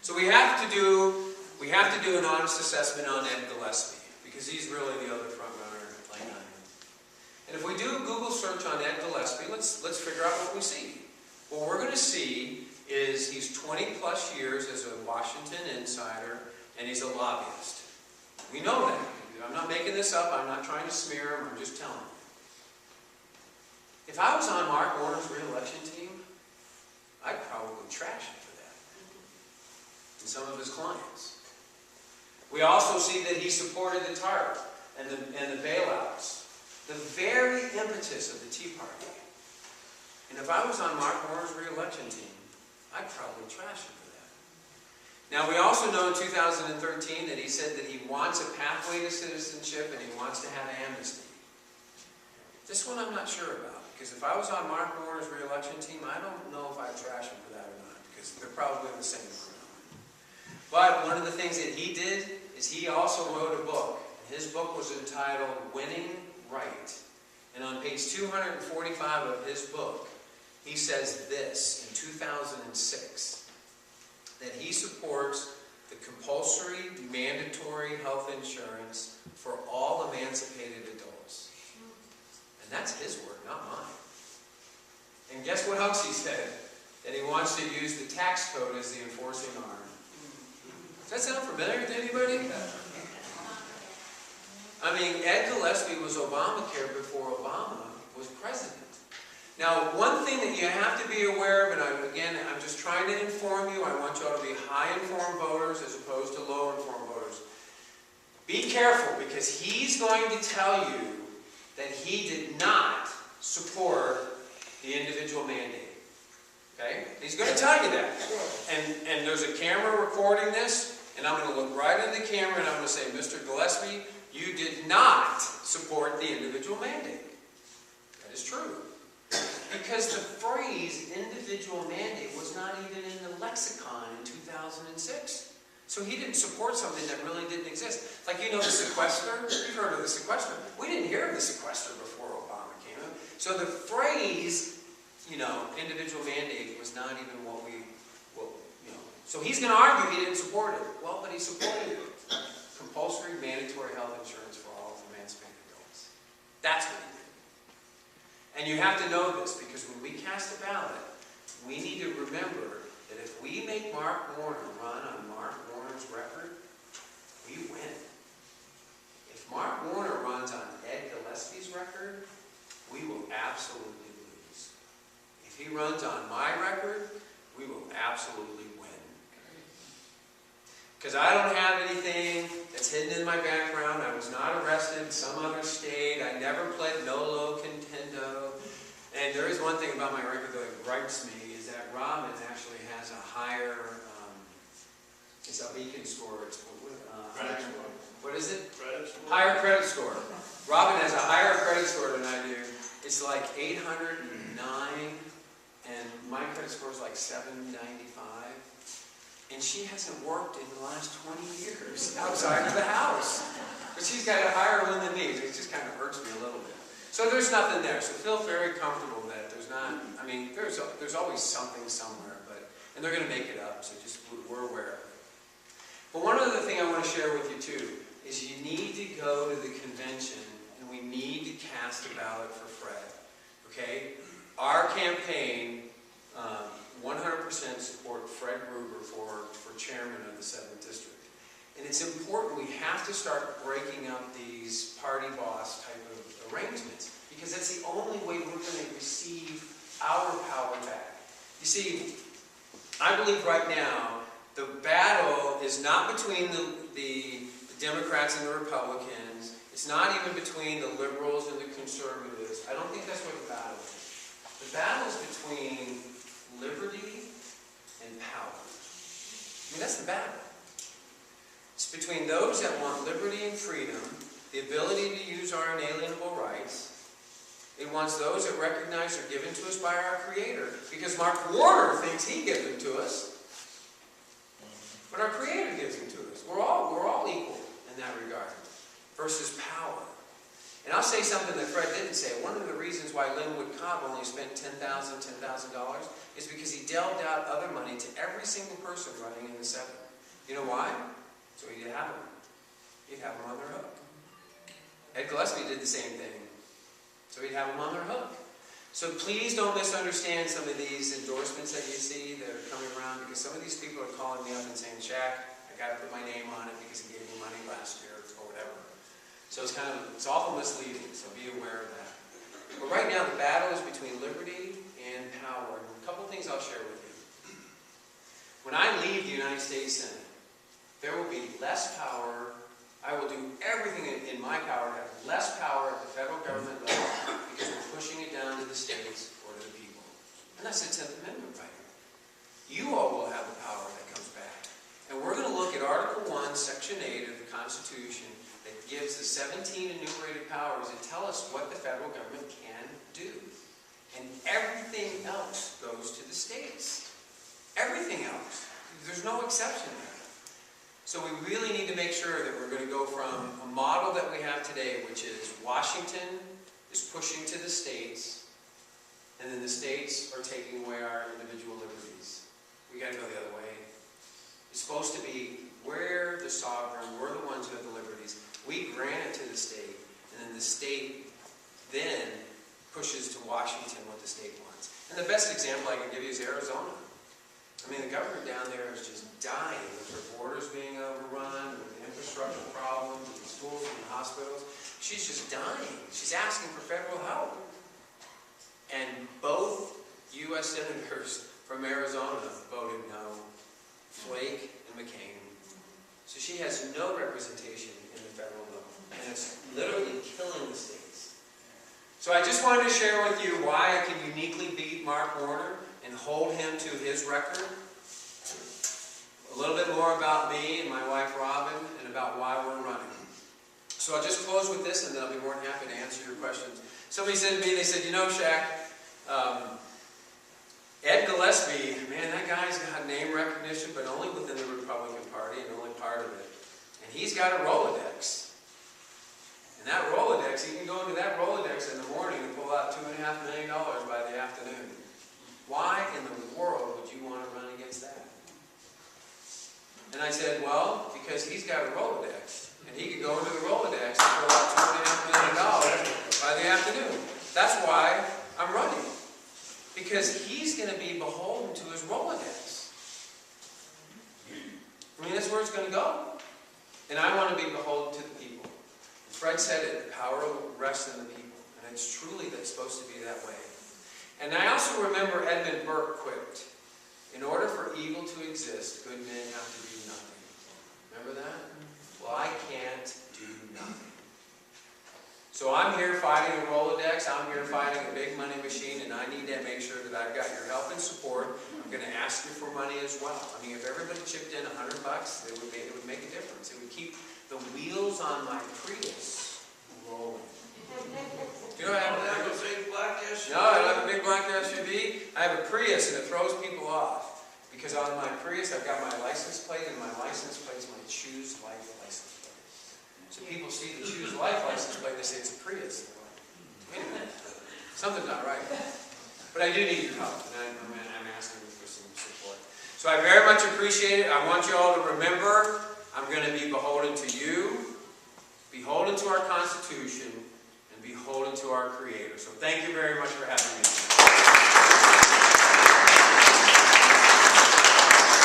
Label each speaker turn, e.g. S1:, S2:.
S1: So we have to do an honest assessment on Ed Gillespie, because he's really the other front runner like I am. And if we do a Google search on Ed Gillespie, let's figure out what we see. What we're going to see is he's 20 plus years as a Washington insider, and he's a lobbyist. We know that. I'm not making this up. I'm not trying to smear him. I'm just telling you. If I was on Mark Warner's re-election team, I'd probably trash him for that. And some of his clients. We also see that he supported the TARP and the bailouts. The very impetus of the Tea Party. And if I was on Mark Warner's re-election team, I'd probably trash him for that. Now, we also know in 2013 that he said that he wants a pathway to citizenship and he wants to have amnesty. This one I'm not sure about, because if I was on Mark Warner's re-election team, I don't know if I'd trash him for that or not, because they're probably the same criminal. But one of the things that he did is he also wrote a book. His book was entitled Winning Right. And on page 245 of his book, he says this in 2006, that he supports the compulsory mandatory health insurance for all emancipated adults. And that's his word, not mine. And guess what else he said? That he wants to use the tax code as the enforcing arm. Does that sound familiar to anybody? I mean, Ed Gillespie was Obamacare before Obama was president. Now, one thing that you have to be aware of, and I'm just trying to inform you, I want you all to be high-informed voters as opposed to low-informed voters. Be careful, because he's going to tell you that he did not support the individual mandate. Okay? He's going to tell you that. And there's a camera recording this, and I'm going to look right in the camera and I'm going to say, Mr. Gillespie, you did not support the individual mandate. That is true. Because the phrase individual mandate was not even in the lexicon in 2006. So he didn't support something that really didn't exist. Like, you know, the sequester? You've heard of the sequester. We didn't hear of the sequester before Obama came in. So the phrase, you know, individual mandate was not even what we, you know. So he's going to argue he didn't support it. Well, but he supported it. Compulsory mandatory health insurance for all emancipated adults. That's what he did. And you have to know this, because when we cast a ballot, we need to remember that if we make Mark Warner run on Mark Warner's record, we win. If Mark Warner runs on Ed Gillespie's record, we will absolutely lose. If he runs on my record, we will absolutely win. Because I don't have anything that's hidden in my background. I was not arrested in some other state. I never pled nolo contendo. And there is one thing about my record that gripes me, is that Robin actually has a higher, it's a beacon score. It's, what is it? Credit score. Higher credit score. Robin has a higher credit score than I do. It's like 809, and my credit score is like 795. And she hasn't worked in the last 20 years outside of the house. But she's got a higher one than me. It just kind of hurts me a little bit. So there's nothing there. So feel very comfortable that there's not, I mean, there's always something somewhere. And they're going to make it up, so just we're aware of it. But one other thing I want to share with you too, is you need to go to the convention, and we need to cast a ballot for Fred. Okay? Our campaign, 100% support Fred Gruber for chairman of the 7th District. And it's important, we have to start breaking up these party boss type of arrangements, because that's the only way we're going to receive our power back. You see, I believe right now the battle is not between the Democrats and the Republicans. It's not even between the liberals and the conservatives. I don't think that's what the battle is. The battle is between liberty and power. I mean, that's the battle. It's between those that want liberty and freedom, the ability to use our inalienable rights. It wants those that recognize they're given to us by our Creator. Because Mark Warner thinks he gives them to us. But our Creator gives them to us. We're all equal in that regard. Versus power. And I'll say something that Fred didn't say. One of the reasons why Linwood Cobb only spent $10,000 is because he delved out other money to every single person running in the 7. You know why? So he'd have them. He'd have them on their hook. Ed Gillespie did the same thing. So he'd have them on their hook. So please don't misunderstand some of these endorsements that you see that are coming around, because some of these people are calling me up and saying, Shaq, I got to put my name on it because he gave me money last year or whatever. So it's awful misleading, so be aware of that. But right now the battle is between liberty and power. And a couple of things I'll share with you. When I leave the United States Senate, there will be less power. I will do everything in my power to have less power at the federal government level because we're pushing it down to the states or to the people. And that's the 10th Amendment right here. You all will have the power that comes back. And we're going to look at Article 1, Section 8 of the Constitution that gives the 17 enumerated powers that tell us what the federal government can do. And everything else goes to the states. Everything else. There's no exception there. So we really need to make sure that we're going to go from a model that we have today, which is Washington is pushing to the states, and then the states are taking away our individual liberties. We got to go the other way. It's supposed to be we're the sovereign, we're the ones who have the liberties. We grant it to the state, and then the state then pushes to Washington what the state wants. And the best example I can give you is Arizona. I mean, the governor down there is just dying with her borders being overrun, with the infrastructure problems, with the schools and the hospitals. She's just dying. She's asking for federal help. And both U.S. senators from Arizona voted no. Flake and McCain. So she has no representation in the federal level. And it's literally killing the states. So I just wanted to share with you why I can uniquely beat Mark Warner and hold him to his record. A little bit more about me and my wife Robin and about why we're running. So I'll just close with this and then I'll be more than happy to answer your questions. Somebody said to me, they said, you know, Shaq, Ed Gillespie, man, that guy's got name recognition, but only within the Republican Party and only part of it. And he's got a Rolodex. And that Rolodex, he can go into that Rolodex in the morning and pull out $2.5 million by the afternoon. Why in the world would you want to run against that? And I said, well, because he's got a Rolodex. And he could go into the Rolodex and pull out $2.5 million by the afternoon. That's why I'm running. Because he's going to be beholden to his Rolodex. I mean, that's where it's going to go. And I want to be beholden to the people. Fred said it, the power rests in the people. And it's truly that's supposed to be that way. And I also remember Edmund Burke quipped, in order for evil to exist, good men have to do nothing. Remember that? Well, I can't do nothing. So I'm here fighting a Rolodex, I'm here fighting a big money machine, and I need to make sure that I've got your help and support. I'm going to ask you for money as well. I mean, if everybody chipped in $100, it would make a difference. It would keep the wheels on my Prius rolling. Do you know what I have?
S2: A big black SUV?
S1: No, I have a big black SUV. I have a Prius, and it throws people off. Because on my Prius, I've got my license plate, and my license plate's my Choose Life license plate. So people see the Choose Life license plate, they say it's a Prius. Wait a minute, something's not right. But I do need your help, and I'm asking you for some support. So I very much appreciate it. I want you all to remember, I'm going to be beholden to you, beholden to our Constitution, and beholden to our Creator. So thank you very much for having me.